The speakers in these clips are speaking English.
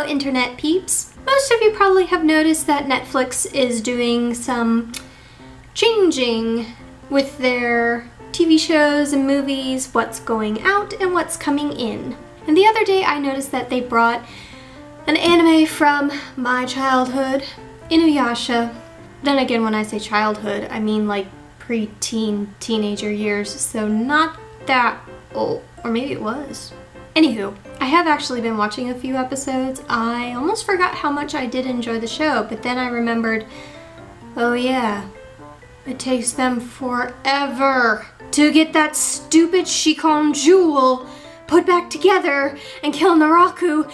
Hello internet peeps! Most of you probably have noticed that Netflix is doing some changing with their TV shows and movies, what's going out and what's coming in. And the other day I noticed that they brought an anime from my childhood, Inuyasha. Then again, when I say childhood, I mean like pre-teen, teenager years, so not that old. Or maybe it was. Anywho, I have actually been watching a few episodes. I almost forgot how much I did enjoy the show, but then I remembered, oh yeah, it takes them forever to get that stupid Shikon jewel put back together and kill Naraku.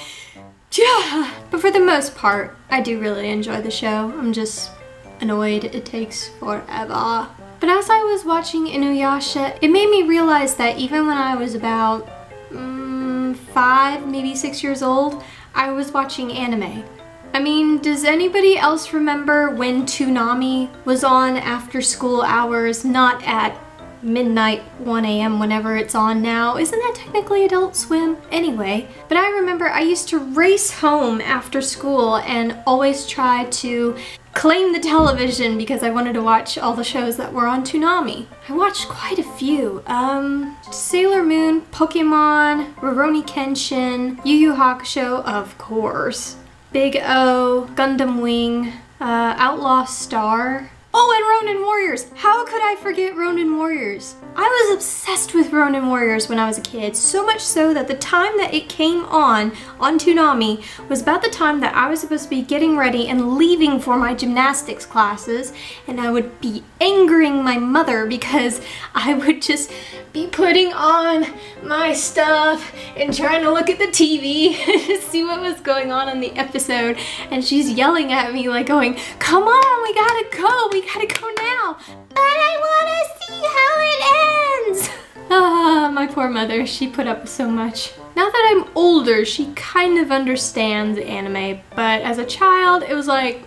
Yeah. But for the most part, I do really enjoy the show. I'm just annoyed it takes forever. But as I was watching Inuyasha, it made me realize that even when I was about 5, maybe 6 years old, I was watching anime. I mean, does anybody else remember when Toonami was on after school hours, not at midnight, 1 a.m. whenever it's on now? Isn't that technically Adult Swim? Anyway, but I remember I used to race home after school and always try to claim the television because I wanted to watch all the shows that were on Toonami. I watched quite a few. Sailor Moon, Pokemon, Rurouni Kenshin, Yu Yu Hakusho, of course, Big O, Gundam Wing, Outlaw Star. Oh, and Ronin Warriors! How could I forget Ronin Warriors? I was obsessed with Ronin Warriors when I was a kid, so much so that the time that it came on Toonami was about the time that I was supposed to be getting ready and leaving for my gymnastics classes, and I would be angering my mother because I would just be putting on my stuff and trying to look at the TV to see what was going on in the episode, and she's yelling at me like going, "Come on, we gotta go now, but I wanna see how it ends." Ah, my poor mother, she put up with so much. Now that I'm older, she kind of understands anime, but as a child, it was like,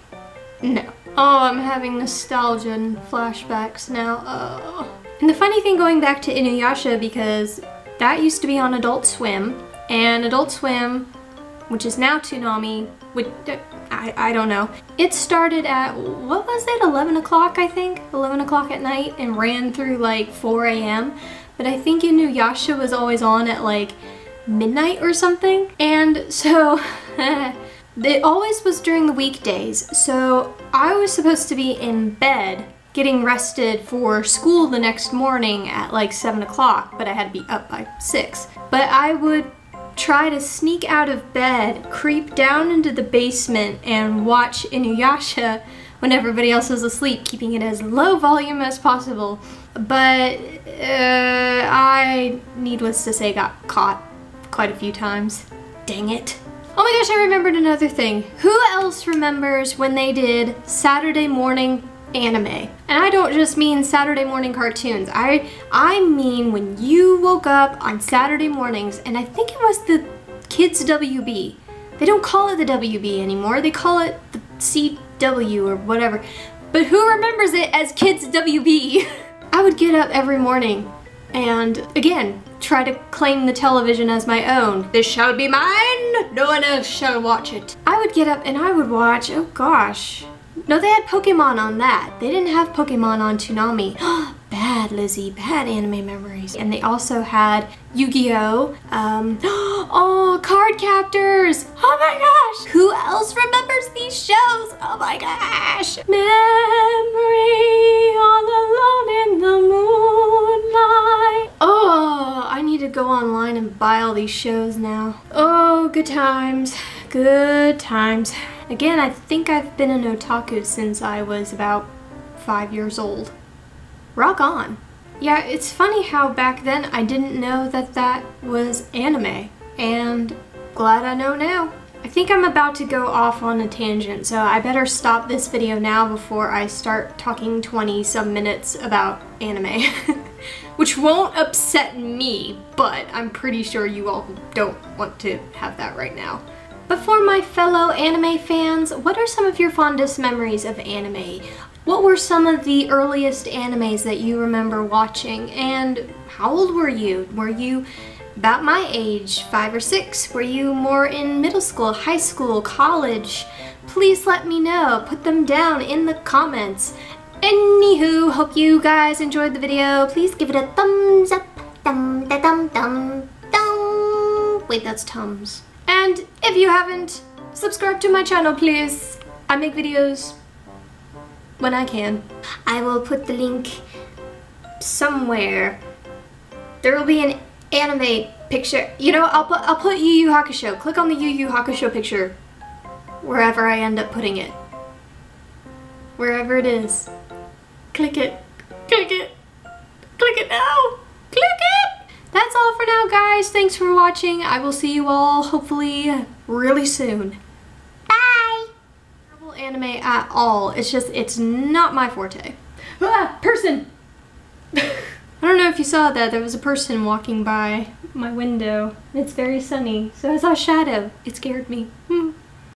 no. Oh, I'm having nostalgia and flashbacks now, oh. And the funny thing going back to Inuyasha, because that used to be on Adult Swim, and Adult Swim, which is now Toonami, I don't know. It started at, what was it, 11 o'clock I think? 11 o'clock at night and ran through like 4 a.m. But I think Inuyasha was always on at like midnight or something. And so it always was during the weekdays. So I was supposed to be in bed getting rested for school the next morning at like 7 o'clock, but I had to be up by 6. But I would try to sneak out of bed, creep down into the basement, and watch Inuyasha when everybody else was asleep, keeping it as low volume as possible. But I, needless to say, got caught quite a few times. Dang it. Oh my gosh, I remembered another thing. Who else remembers when they did Saturday morning anime? And I don't just mean Saturday morning cartoons. I mean when you woke up on Saturday mornings, and I think it was the Kids WB. They don't call it the WB anymore. They call it the CW or whatever. But who remembers it as Kids WB? I would get up every morning and, again, try to claim the television as my own. This shall be mine. No one else shall watch it. I would get up and I would watch, oh gosh. No, they had Pokemon on that. They didn't have Pokemon on Toonami. Bad, Lizzie. Bad anime memories. And they also had Yu-Gi-Oh! Oh, Card Captors! Oh my gosh! Who else remembers these shows? Oh my gosh! Memory all alone in the moonlight. Oh, I need to go online and buy all these shows now. Oh, good times. Good times. Again, I think I've been an otaku since I was about 5 years old. Rock on. Yeah, it's funny how back then I didn't know that that was anime, and glad I know now. I think I'm about to go off on a tangent, so I better stop this video now before I start talking 20-some minutes about anime. Which won't upset me, but I'm pretty sure you all don't want to have that right now. But for my fellow anime fans, what are some of your fondest memories of anime? What were some of the earliest animes that you remember watching, and how old were you? Were you about my age, 5 or 6. Were you more in middle school, high school, college? Please let me know. Put them down in the comments. Anywho, hope you guys enjoyed the video. Please give it a thumbs up. Thumb, da, thumb, thumb, thumb. Wait, that's Tums. And if you haven't, subscribe to my channel, please. I make videos when I can. I will put the link somewhere. There will be an anime picture. You know, I'll put Yu Yu Hakusho. Click on the Yu Yu Hakusho picture wherever I end up putting it. Wherever it is. Click it. Click it. Click it now. Click it. That's all for now, guys. Thanks for watching. I will see you all hopefully really soon. Bye. Terrible anime at all. It's just, it's not my forte. Ah, person. I don't know if you saw that. There was a person walking by my window. It's very sunny, so I saw a shadow. It scared me.